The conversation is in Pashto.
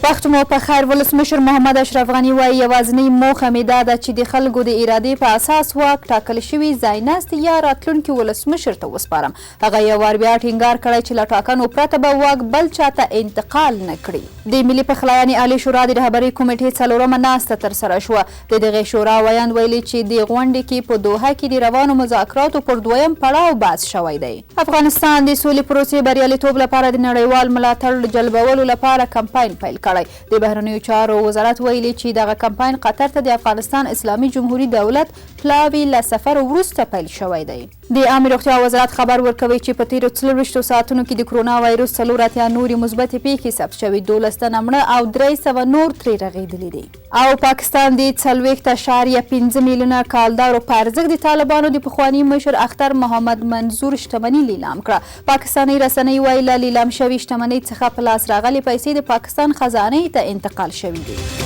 وخت مو په خیر. ولسمشر محمد اشرف غني وایي یوازینۍ موخه مې دا ده چې د خلکو د ارادې په اساس واک ټاکل شوي ځایناست یا راتلونکي ولسمشر ته وسپارم. هغه یو وار بیا ټینګار کړی چې له ټاکنو پرته به واک بل چاته انتقال نه کړي. د ملي پخلاینې عالي شورا د رهبرۍ کمیټې څلورمه ناسته ترسره شوه. د دغې شورا ویاند ویلي چې د غونډې کې په دوحه کې د روانو مذاکراتو پر دویم پړاو بحث شوی دی. افغانستان د سولې پروسې بریالیتوب لپاره د نړیوال ملاتړ جلبولو لپاره کمپاین پیل کړی. د بهرنیو چارو وزارت ویلي چې دغه کمپاین قطر ته د افغانستان اسلامي جمهوري دولت پلاوي له سفر وروسته پیل شوی دی. د عامې روغتیا وزارت خبر ورکوي چې په تیرو 24 ساعتونو کې د کرونا وایرس 84 نورې مثبتې پیښې ثبت شوي، 12 تنه مړه او 300 نور ترې رغېدلي دي. او پاکستان د 40.5 میلیونه کالدارو په ارزښت د طالبانو د پخواني مشر اختر محمد منظور شتمني لیلام کړه. پاکستاني رسنۍ وایي له لیلام شوي شتمنۍ څخه په لاس راغلي پیسې د پاکستان خزانې ته انتقال شوي دي.